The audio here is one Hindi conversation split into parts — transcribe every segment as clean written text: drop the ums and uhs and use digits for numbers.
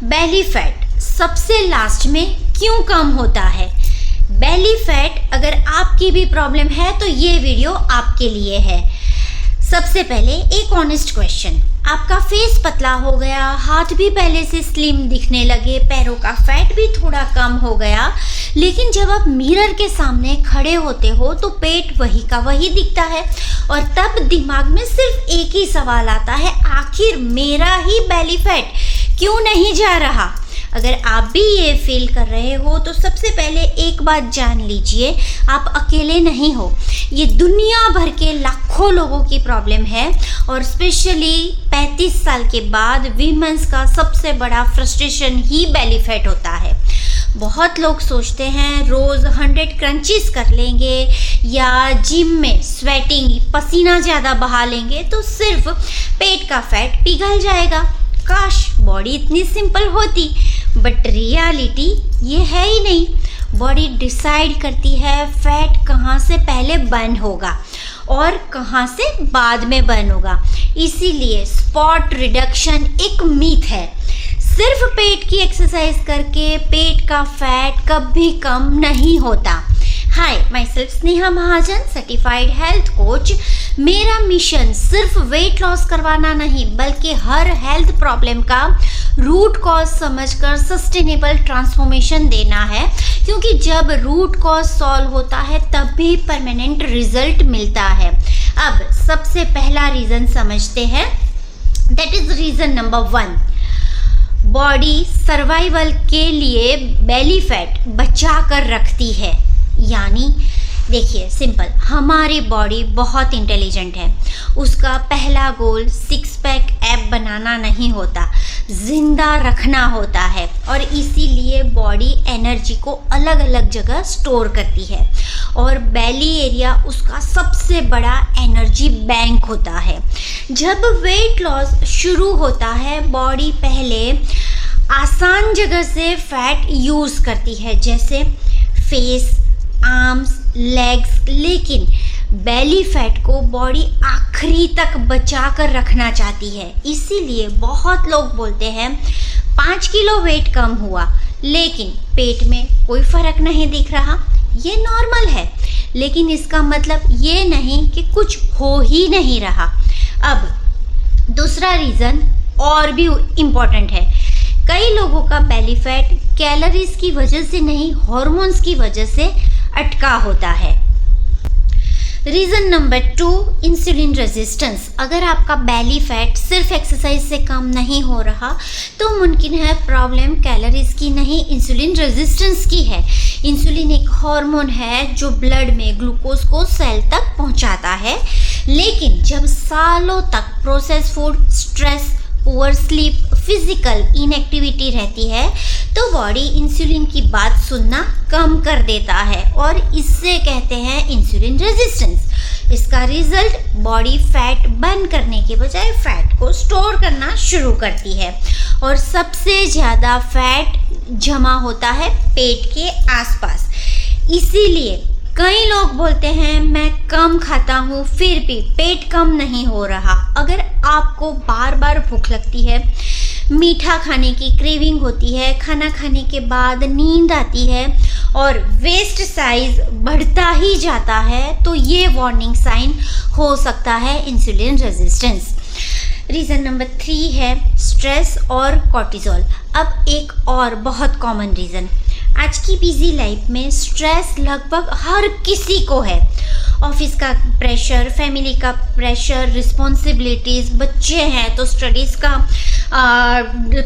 बेली फैट सबसे लास्ट में क्यों कम होता है? बेली फैट अगर आपकी भी प्रॉब्लम है तो ये वीडियो आपके लिए है। सबसे पहले एक ऑनेस्ट क्वेश्चन, आपका फेस पतला हो गया, हाथ भी पहले से स्लिम दिखने लगे, पैरों का फैट भी थोड़ा कम हो गया, लेकिन जब आप मिरर के सामने खड़े होते हो तो पेट वही का वही दिखता है और तब दिमाग में सिर्फ एक ही सवाल आता है, आखिर मेरा ही बेली फैट क्यों नहीं जा रहा? अगर आप भी ये फील कर रहे हो तो सबसे पहले एक बात जान लीजिए, आप अकेले नहीं हो। ये दुनिया भर के लाखों लोगों की प्रॉब्लम है और स्पेशली 35 साल के बाद वीमेंस का सबसे बड़ा फ्रस्ट्रेशन ही बेली फैट होता है। बहुत लोग सोचते हैं रोज़ 100 क्रंचीज कर लेंगे या जिम में स्वेटिंग पसीना ज़्यादा बहा लेंगे तो सिर्फ पेट का फैट पिघल जाएगा। काश बॉडी इतनी सिंपल होती, बट रियलिटी ये है ही नहीं। बॉडी डिसाइड करती है फैट कहाँ से पहले बर्न होगा और कहाँ से बाद में बर्न होगा। इसीलिए स्पॉट रिडक्शन एक मीथ है। सिर्फ पेट की एक्सरसाइज करके पेट का फैट कभी कम नहीं होता। Hi, myself Sneha Mahajan, certified health coach. मेरा मिशन सिर्फ वेट लॉस करवाना नहीं बल्कि हर हेल्थ प्रॉब्लम का रूट कॉज समझकर सस्टेनेबल ट्रांसफॉर्मेशन देना है, क्योंकि जब रूट कॉज सॉल्व होता है तब भी परमानेंट रिजल्ट मिलता है। अब सबसे पहला रीज़न समझते हैं, that is reason number 1। Body survival के लिए बेली फैट बचा कर रखती है। यानी देखिए सिंपल, हमारी बॉडी बहुत इंटेलिजेंट है। उसका पहला गोल 6 पैक एब बनाना नहीं होता, जिंदा रखना होता है और इसीलिए बॉडी एनर्जी को अलग अलग जगह स्टोर करती है और बेली एरिया उसका सबसे बड़ा एनर्जी बैंक होता है। जब वेट लॉस शुरू होता है बॉडी पहले आसान जगह से फैट यूज़ करती है, जैसे फेस, आर्म्स, लेग्स, लेकिन बेली फैट को बॉडी आखिरी तक बचा कर रखना चाहती है। इसीलिए बहुत लोग बोलते हैं 5 किलो वेट कम हुआ लेकिन पेट में कोई फर्क नहीं दिख रहा। ये नॉर्मल है, लेकिन इसका मतलब ये नहीं कि कुछ हो ही नहीं रहा। अब दूसरा रीज़न और भी इम्पॉर्टेंट है। कई लोगों का बेली फैट कैलोरीज की वजह से नहीं, हार्मोन्स की वजह से अटका होता है। Reason number 2, insulin resistance. अगर आपका बेली फैट सिर्फ एक्सरसाइज से कम नहीं हो रहा तो मुमकिन है प्रॉब्लम कैलोरीज की नहीं, इंसुलिन रेजिस्टेंस की है। इंसुलिन एक हार्मोन है जो ब्लड में ग्लूकोज को सेल तक पहुंचाता है, लेकिन जब सालों तक process food, stress, poor sleep, physical inactivity रहती है तो बॉडी इंसुलिन की बात सुनना कम कर देता है और इससे कहते हैं इंसुलिन रेजिस्टेंस। इसका रिजल्ट बॉडी फैट बर्न करने के बजाय फैट को स्टोर करना शुरू करती है और सबसे ज़्यादा फैट जमा होता है पेट के आसपास। इसीलिए कई लोग बोलते हैं मैं कम खाता हूँ फिर भी पेट कम नहीं हो रहा। अगर आपको बार बार भूख लगती है, मीठा खाने की क्रेविंग होती है, खाना खाने के बाद नींद आती है और वेस्ट साइज बढ़ता ही जाता है तो ये वार्निंग साइन हो सकता है इंसुलिन रेजिस्टेंस। रीज़न नंबर 3 है स्ट्रेस और कॉर्टिसोल। अब एक और बहुत कॉमन रीज़न, आज की बिजी लाइफ में स्ट्रेस लगभग हर किसी को है। ऑफिस का प्रेशर, फैमिली का प्रेशर, रिस्पॉन्सिबिलिटीज़, बच्चे हैं तो स्टडीज़ का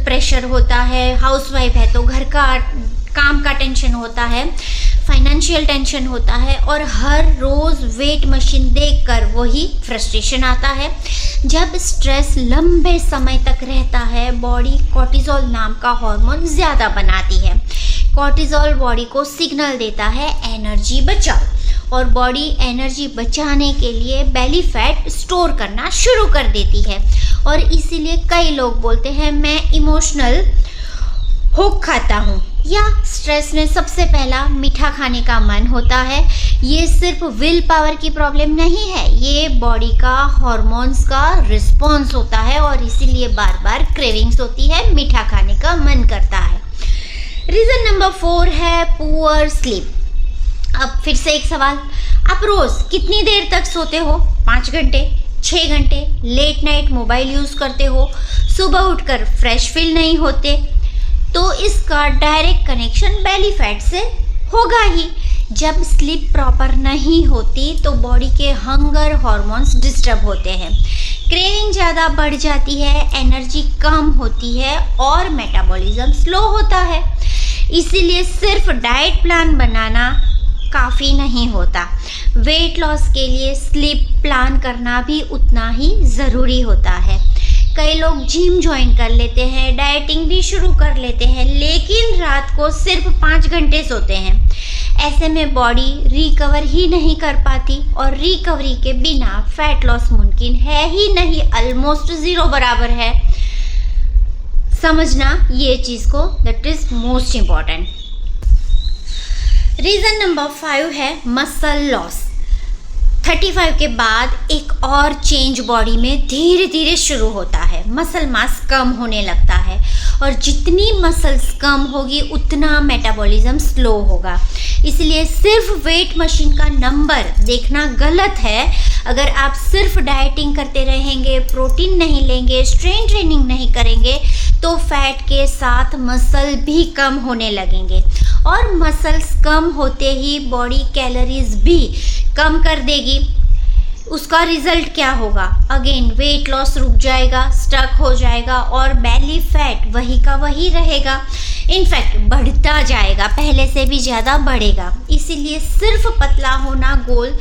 प्रेशर होता है, हाउसवाइफ है तो घर का काम का टेंशन होता है, फाइनेंशियल टेंशन होता है और हर रोज़ वेट मशीन देखकर वही फ्रस्ट्रेशन आता है। जब स्ट्रेस लंबे समय तक रहता है बॉडी कॉर्टिसोल नाम का हार्मोन ज़्यादा बनाती है। कॉर्टिसोल बॉडी को सिग्नल देता है एनर्जी बचाओ और बॉडी एनर्जी बचाने के लिए बेली फैट स्टोर करना शुरू कर देती है और इसीलिए कई लोग बोलते हैं मैं इमोशनल हुक खाता हूँ, या स्ट्रेस में सबसे पहला मीठा खाने का मन होता है। ये सिर्फ विल पावर की प्रॉब्लम नहीं है, ये बॉडी का हार्मोन्स का रिस्पॉन्स होता है और इसीलिए बार बार क्रेविंग्स होती है, मीठा खाने का मन करता है। रीज़न नंबर 4 है पुअर स्लीप। अब फिर से एक सवाल, आप रोज़ कितनी देर तक सोते हो? 5 घंटे, 6 घंटे, लेट नाइट मोबाइल यूज़ करते हो, सुबह उठकर फ्रेश फील नहीं होते, तो इसका डायरेक्ट कनेक्शन बेली फैट से होगा ही। जब स्लीप प्रॉपर नहीं होती तो बॉडी के हंगर हार्मोन्स डिस्टर्ब होते हैं, क्रेविंग ज़्यादा बढ़ जाती है, एनर्जी कम होती है और मेटाबॉलिज्म स्लो होता है। इसीलिए सिर्फ डाइट प्लान बनाना काफ़ी नहीं होता, वेट लॉस के लिए स्लीप प्लान करना भी उतना ही ज़रूरी होता है। कई लोग जिम ज्वाइन कर लेते हैं, डाइटिंग भी शुरू कर लेते हैं, लेकिन रात को सिर्फ 5 घंटे सोते हैं। ऐसे में बॉडी रिकवर ही नहीं कर पाती और रिकवरी के बिना फैट लॉस मुमकिन है ही नहीं, ऑलमोस्ट 0 बराबर है। समझना ये चीज़ को, that is most important. Reason number 5 है मसल लॉस। 35 के बाद एक और चेंज बॉडी में धीरे धीरे शुरू होता है, मसल मास कम होने लगता है और जितनी मसल्स कम होगी उतना मेटाबॉलिज्म स्लो होगा। इसलिए सिर्फ वेट मशीन का नंबर देखना गलत है। अगर आप सिर्फ डाइटिंग करते रहेंगे, प्रोटीन नहीं लेंगे, स्ट्रेंथ ट्रेनिंग नहीं करेंगे तो फैट के साथ मसल भी कम होने लगेंगे और मसल्स कम होते ही बॉडी कैलोरीज भी कम कर देगी। उसका रिजल्ट क्या होगा? अगेन वेट लॉस रुक जाएगा, स्टक हो जाएगा और बेली फैट वही का वही रहेगा, इनफैक्ट बढ़ता जाएगा, पहले से भी ज़्यादा बढ़ेगा। इसीलिए सिर्फ पतला होना गोल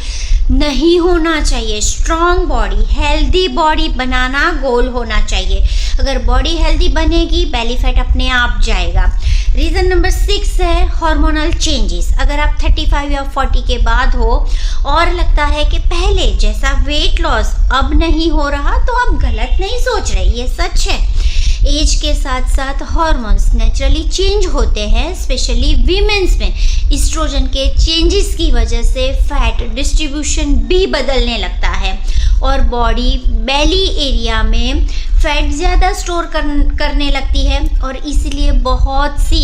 नहीं होना चाहिए, स्ट्रॉन्ग बॉडी, हेल्दी बॉडी बनाना गोल होना चाहिए। अगर बॉडी हेल्दी बनेगी बेली फैट अपने आप जाएगा। रीज़न नंबर 6 है हार्मोनल चेंजेस। अगर आप 35 या 40 के बाद हो और लगता है कि पहले जैसा वेट लॉस अब नहीं हो रहा, तो आप गलत नहीं सोच रहे, ये सच है। एज के साथ साथ हार्मोन्स नेचुरली चेंज होते हैं, स्पेशली वीमेंस में एस्ट्रोजन के चेंजेस की वजह से फैट डिस्ट्रीब्यूशन भी बदलने लगता है और बॉडी बेली एरिया में फैट ज़्यादा स्टोर करने लगती है और इसीलिए बहुत सी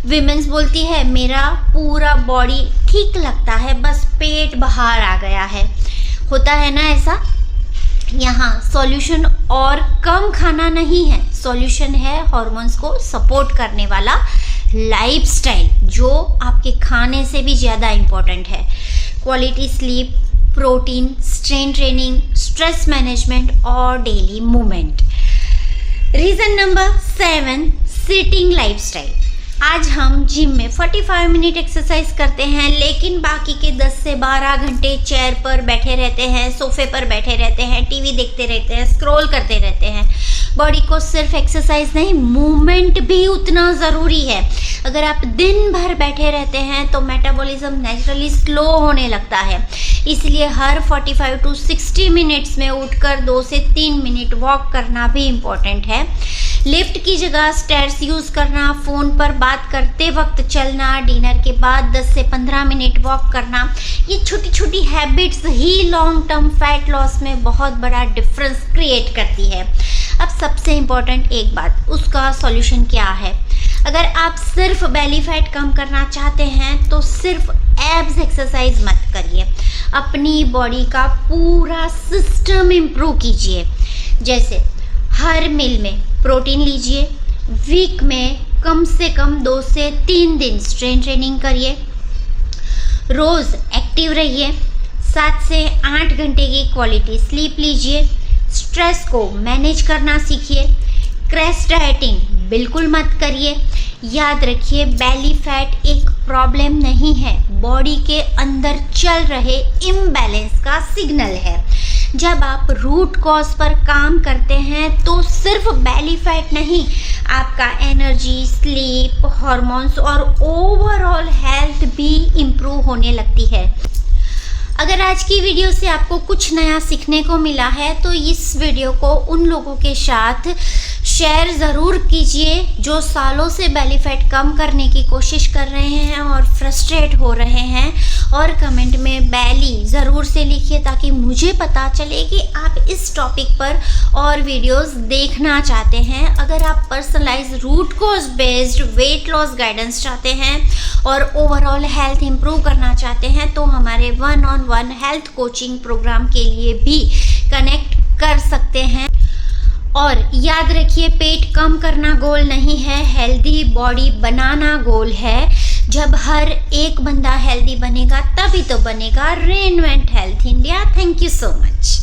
वीमेंस बोलती है मेरा पूरा बॉडी ठीक लगता है, बस पेट बाहर आ गया है। होता है ना ऐसा? यहाँ सॉल्यूशन और कम खाना नहीं है, सॉल्यूशन है हार्मोन्स को सपोर्ट करने वाला लाइफस्टाइल, जो आपके खाने से भी ज़्यादा इम्पोर्टेंट है। Quality sleep, protein, strength training, stress management और daily movement. Reason number 7 sitting lifestyle. आज हम जिम में 45 मिनट एक्सरसाइज करते हैं, लेकिन बाकी के 10 से 12 घंटे चेयर पर बैठे रहते हैं, सोफे पर बैठे रहते हैं, टीवी देखते रहते हैं, स्क्रॉल करते रहते हैं। बॉडी को सिर्फ एक्सरसाइज नहीं, मूवमेंट भी उतना ज़रूरी है। अगर आप दिन भर बैठे रहते हैं तो मेटाबॉलिज्म नेचुरली स्लो होने लगता है, इसलिए हर 45 to 60 मिनट्स में उठकर 2 से 3 मिनट वॉक करना भी इम्पॉर्टेंट है। लिफ्ट की जगह स्टेयर्स यूज़ करना, फ़ोन पर बात करते वक्त चलना, डिनर के बाद 10 से 15 मिनट वॉक करना, ये छोटी छोटी हैबिट्स ही लॉन्ग टर्म फैट लॉस में बहुत बड़ा डिफरेंस क्रिएट करती है। अब सबसे इम्पॉर्टेंट एक बात, उसका सॉल्यूशन क्या है? अगर आप सिर्फ बेली फैट कम करना चाहते हैं तो सिर्फ एब्स एक्सरसाइज मत करिए, अपनी बॉडी का पूरा सिस्टम इम्प्रूव कीजिए। जैसे हर मील में प्रोटीन लीजिए, वीक में कम से कम 2 से 3 दिन स्ट्रेंथ ट्रेनिंग करिए, रोज़ एक्टिव रहिए, 7 से 8 घंटे की क्वालिटी स्लीप लीजिए, स्ट्रेस को मैनेज करना सीखिए, क्रैश डाइटिंग बिल्कुल मत करिए। याद रखिए बेली फैट एक प्रॉब्लम नहीं है, बॉडी के अंदर चल रहे इम्बैलेंस का सिग्नल है। जब आप रूट कॉज पर काम करते हैं तो सिर्फ बेली फैट नहीं, आपका एनर्जी, स्लीप, हार्मोन्स और ओवरऑल हेल्थ भी इम्प्रूव होने लगती है। अगर आज की वीडियो से आपको कुछ नया सीखने को मिला है तो इस वीडियो को उन लोगों के साथ शेयर ज़रूर कीजिए जो सालों से बेली फैट कम करने की कोशिश कर रहे हैं और फ्रस्ट्रेट हो रहे हैं, और कमेंट में बेली ज़रूर से लिखिए ताकि मुझे पता चले कि आप इस टॉपिक पर और वीडियोस देखना चाहते हैं। अगर आप personalise root cause based weight loss guidance चाहते हैं और ओवरऑल हेल्थ इंप्रूव करना चाहते हैं तो हमारे 1-on-1 हेल्थ कोचिंग प्रोग्राम के लिए भी कनेक्ट कर सकते हैं। और याद रखिए, पेट कम करना गोल नहीं है, हेल्दी बॉडी बनाना गोल है। जब हर एक बंदा हेल्दी बनेगा तभी तो बनेगा reinvent health India. Thank you so much.